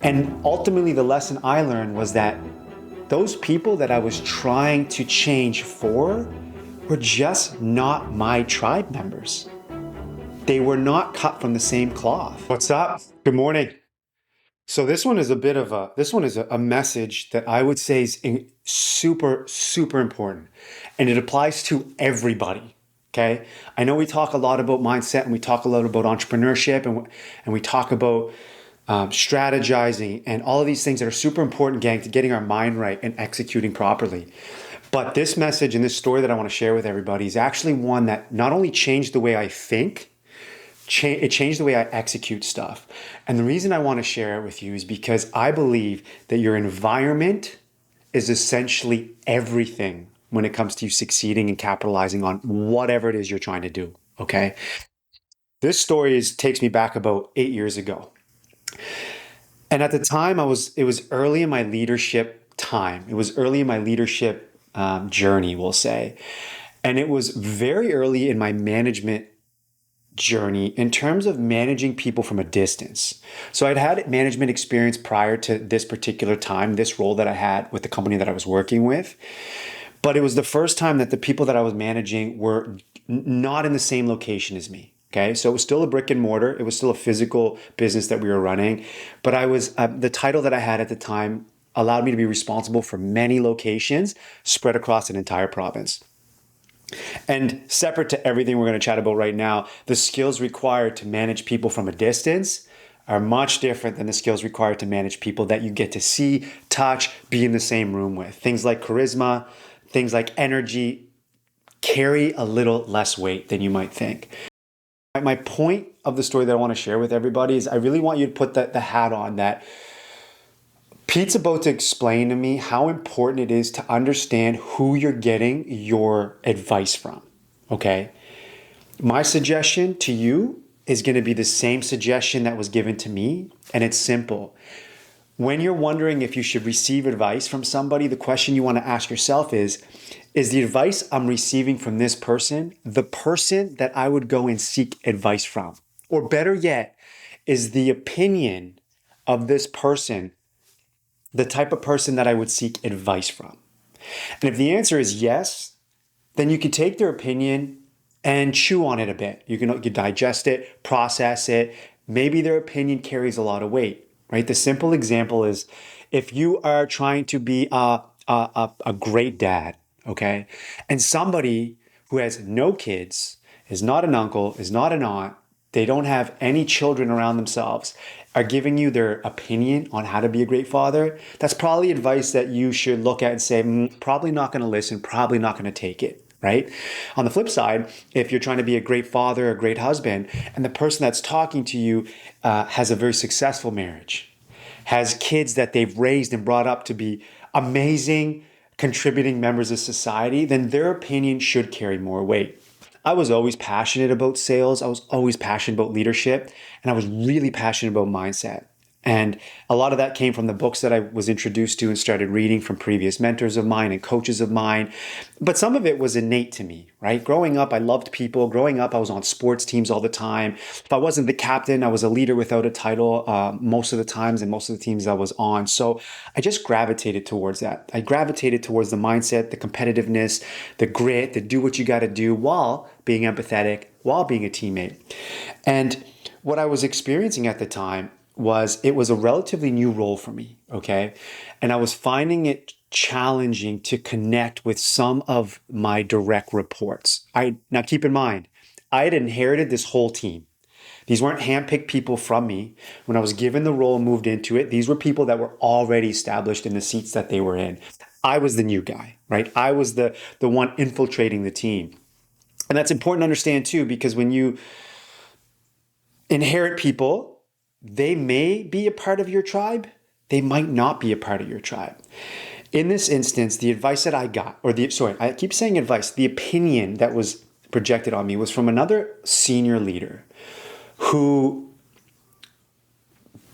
And ultimately, the lesson I learned was that those people that I was trying to change for were just not my tribe members. They were not cut from the same cloth. What's up? Good morning. So this one is a message that I would say is super, super important. And it applies to everybody. Okay. I know we talk a lot about mindset and we talk a lot about entrepreneurship and we talk about strategizing and all of these things that are super important, gang, to getting our mind right and executing properly. But this message and this story that I want to share with everybody is actually one that not only changed the way I think, it changed the way I execute stuff. And the reason I want to share it with you is because I believe that your environment is essentially everything when it comes to you succeeding and capitalizing on whatever it is you're trying to do. Okay. This story takes me back about 8 years ago. And at the time, it was early in my leadership time. It was early in my leadership journey, we'll say. And it was very early in my management journey in terms of managing people from a distance. So I'd had management experience prior to this particular time, this role that I had with the company that I was working with. But it was the first time that the people that I was managing were not in the same location as me. Okay, so it was still a brick and mortar. It was still a physical business that we were running. But I was the title that I had at the time allowed me to be responsible for many locations spread across an entire province. And separate to everything we're going to chat about right now, the skills required to manage people from a distance are much different than the skills required to manage people that you get to see, touch, be in the same room with. Things like charisma, things like energy carry a little less weight than you might think. My point of the story that I want to share with everybody is I really want you to put the hat on that Pete's about to explain to me how important it is to understand who you're getting your advice from, okay? My suggestion to you is going to be the same suggestion that was given to me, and it's simple. When you're wondering if you should receive advice from somebody, the question you want to ask yourself is the advice I'm receiving from this person the person that I would go and seek advice from? Or better yet, is the opinion of this person the type of person that I would seek advice from? And if the answer is yes, then you can take their opinion and chew on it a bit. You can digest it, process it. Maybe their opinion carries a lot of weight, right? The simple example is if you are trying to be a great dad, okay, and somebody who has no kids, is not an uncle, is not an aunt, they don't have any children around themselves, are giving you their opinion on how to be a great father, that's probably advice that you should look at and say, probably not going to listen, probably not going to take it, right? On the flip side, if you're trying to be a great father, a great husband, and the person that's talking to you has a very successful marriage, has kids that they've raised and brought up to be amazing, contributing members of society, then their opinion should carry more weight. I was always passionate about sales. I was always passionate about leadership, and I was really passionate about mindset. And a lot of that came from the books that I was introduced to and started reading from previous mentors of mine and coaches of mine. But some of it was innate to me, right? Growing up, I loved people. Growing up, I was on sports teams all the time. If I wasn't the captain, I was a leader without a title most of the times and most of the teams I was on. So I just gravitated towards that. I gravitated towards the mindset, the competitiveness, the grit, the do what you got to do while being empathetic, while being a teammate. And what I was experiencing at the time was it was a relatively new role for me, okay? And I was finding it challenging to connect with some of my direct reports. Now keep in mind, I had inherited this whole team. These weren't handpicked people from me. When I was given the role and moved into it, these were people that were already established in the seats that they were in. I was the new guy, right? I was the one infiltrating the team. And that's important to understand too, because when you inherit people, they may be a part of your tribe. They might not be a part of your tribe. In this instance, the advice that I got, I keep saying advice, the opinion that was projected on me was from another senior leader who,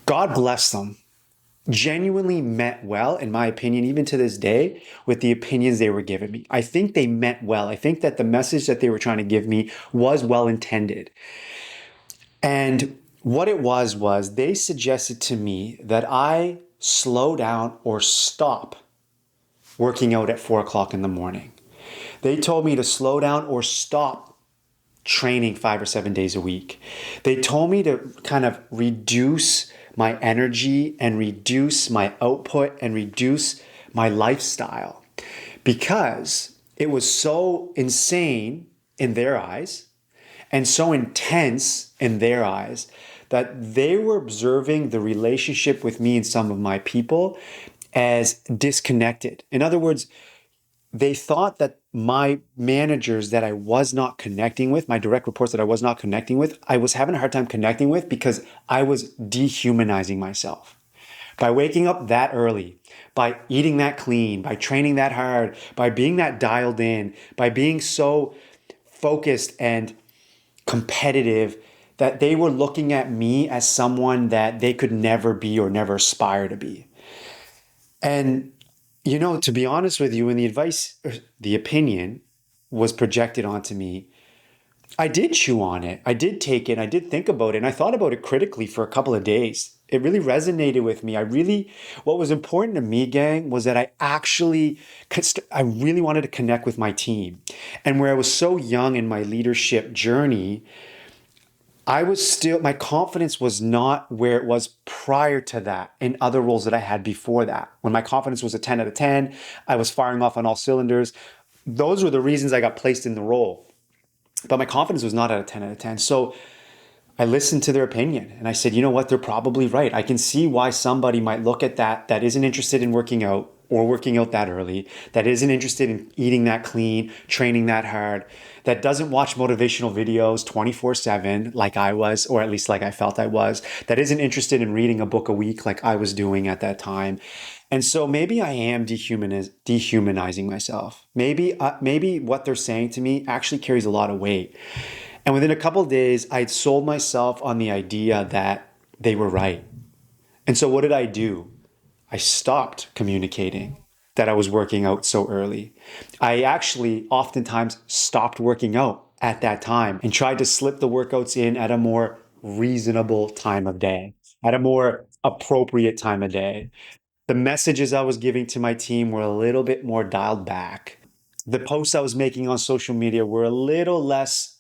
God bless them, genuinely meant well, in my opinion, even to this day, with the opinions they were giving me. I think they meant well. I think that the message that they were trying to give me was well intended. And What it was they suggested to me that I slow down or stop working out at 4 o'clock in the morning. They told me to slow down or stop training 5 or 7 days a week. They told me to kind of reduce my energy and reduce my output and reduce my lifestyle because it was so insane in their eyes and so intense in their eyes that they were observing the relationship with me and some of my people as disconnected. In other words, they thought that my managers that I was not connecting with, my direct reports that I was not connecting with, I was having a hard time connecting with because I was dehumanizing myself. By waking up that early, by eating that clean, by training that hard, by being that dialed in, by being so focused and competitive that they were looking at me as someone that they could never be or never aspire to be. And, to be honest with you, when the advice, the opinion was projected onto me, I did chew on it. I did take it. I did think about it. And I thought about it critically for a couple of days. It really resonated with me. What was important to me, gang, was that I really wanted to connect with my team. And where I was so young in my leadership journey, my confidence was not where it was prior to that in other roles that I had before that. When my confidence was a 10 out of 10, I was firing off on all cylinders. Those were the reasons I got placed in the role. But my confidence was not at a 10 out of 10. So I listened to their opinion and I said, you know what? They're probably right. I can see why somebody might look at that isn't interested in working out or working out that early, that isn't interested in eating that clean, training that hard, that doesn't watch motivational videos 24/7 like I was, or at least like I felt I was, that isn't interested in reading a book a week like I was doing at that time. And so maybe I am dehumanizing myself. Maybe what they're saying to me actually carries a lot of weight. And within a couple of days, I'd sold myself on the idea that they were right. And so what did I do? I stopped communicating that I was working out so early. I actually oftentimes stopped working out at that time and tried to slip the workouts in at a more reasonable time of day, at a more appropriate time of day. The messages I was giving to my team were a little bit more dialed back. The posts I was making on social media were a little less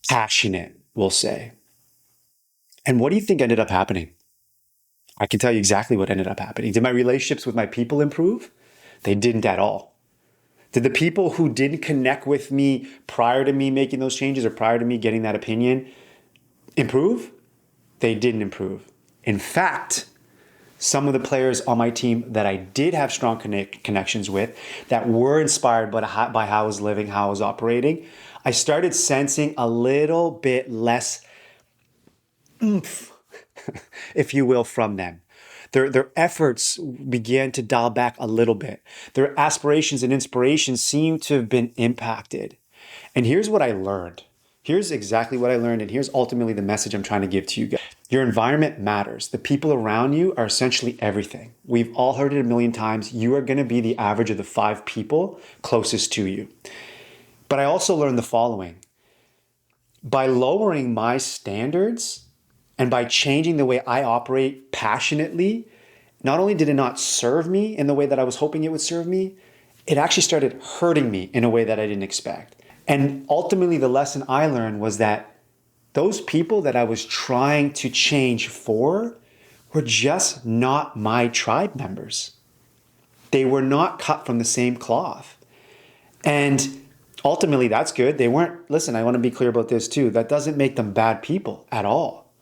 passionate, we'll say. And what do you think ended up happening? I can tell you exactly what ended up happening. Did my relationships with my people improve? They didn't at all. Did the people who didn't connect with me prior to me making those changes or prior to me getting that opinion improve? They didn't improve. In fact, some of the players on my team that I did have strong connections with, that were inspired by how I was living, how I was operating, I started sensing a little bit less oomph, if you will, from them. Their efforts began to dial back a little bit. Their aspirations and inspirations seemed to have been impacted. And here's what I learned. Here's exactly what I learned, and here's ultimately the message I'm trying to give to you guys. Your environment matters. The people around you are essentially everything. We've all heard it a million times. You are going to be the average of the 5 people closest to you. But I also learned the following. By lowering my standards and by changing the way I operate passionately, not only did it not serve me in the way that I was hoping it would serve me, it actually started hurting me in a way that I didn't expect. And ultimately, the lesson I learned was that those people that I was trying to change for were just not my tribe members. They were not cut from the same cloth. And ultimately, that's good. Listen, I want to be clear about this too. That doesn't make them bad people at all.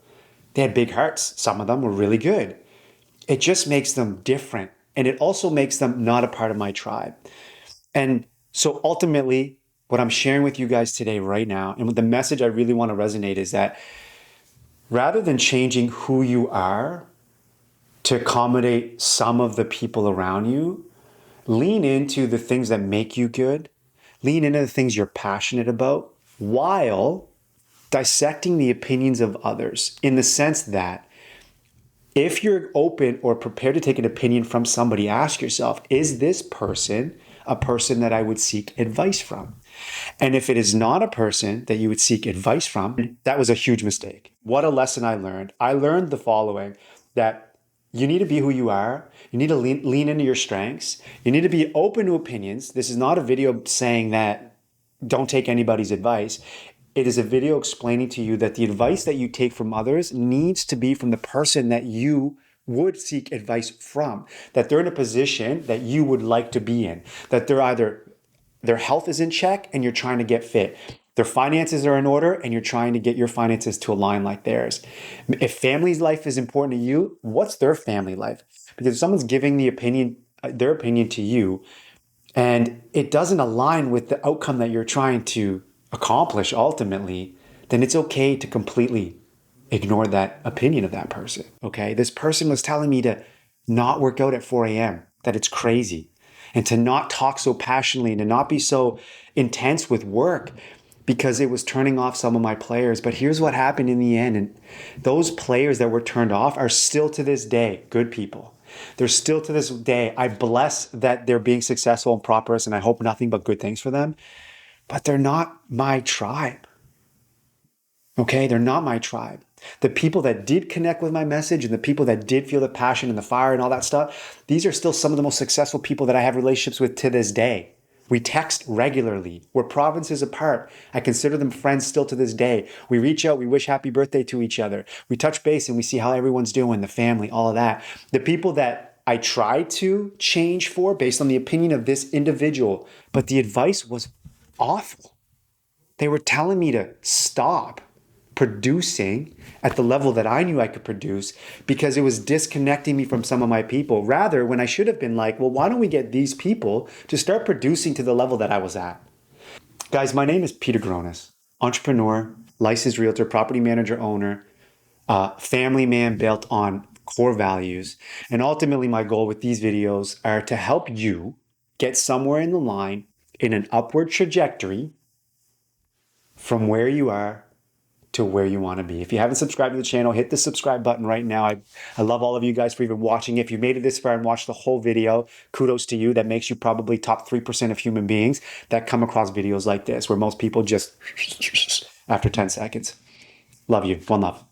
They had big hearts. Some of them were really good. It just makes them different. And it also makes them not a part of my tribe. And so ultimately, what I'm sharing with you guys today right now, and the message I really want to resonate is that rather than changing who you are to accommodate some of the people around you, lean into the things that make you good, lean into the things you're passionate about, while dissecting the opinions of others in the sense that if you're open or prepared to take an opinion from somebody, ask yourself, is this person a person that I would seek advice from. And if it is not a person that you would seek advice from, that was a huge mistake. What a lesson I learned. I learned the following, that you need to be who you are. You need to lean into your strengths. You need to be open to opinions. This is not a video saying that don't take anybody's advice. It is a video explaining to you that the advice that you take from others needs to be from the person that you would seek advice from, that they're in a position that you would like to be in, that they're either their health is in check and you're trying to get fit. Their finances are in order and you're trying to get your finances to align like theirs. If family's life is important to you, what's their family life? Because if someone's giving their opinion to you, and it doesn't align with the outcome that you're trying to accomplish ultimately, then it's okay to completely ignore that opinion of that person. Okay. This person was telling me to not work out at 4 a.m., that it's crazy, and to not talk so passionately and to not be so intense with work because it was turning off some of my players. But here's what happened in the end. And those players that were turned off are still to this day good people. They're still to this day. I bless that they're being successful and prosperous, and I hope nothing but good things for them. But they're not my tribe. Okay, they're not my tribe. The people that did connect with my message and the people that did feel the passion and the fire and all that stuff, these are still some of the most successful people that I have relationships with to this day. We text regularly. We're provinces apart. I consider them friends still to this day. We reach out, we wish happy birthday to each other. We touch base and we see how everyone's doing, the family, all of that. The people that I tried to change for based on the opinion of this individual, but the advice was awful. They were telling me to stop producing at the level that I knew I could produce because it was disconnecting me from some of my people. Rather, when I should have been like, well, why don't we get these people to start producing to the level that I was at? Guys, my name is Peter Garonis, entrepreneur, licensed realtor, property manager, owner, family man built on core values. And ultimately, my goal with these videos are to help you get somewhere in the line in an upward trajectory from where you are to where you want to be. If you haven't subscribed to the channel, hit the subscribe button right now. I love all of you guys for even watching. If you made it this far and watched the whole video, kudos to you. That makes you probably top 3% of human beings that come across videos like this, where most people just after 10 seconds. Love you. One love.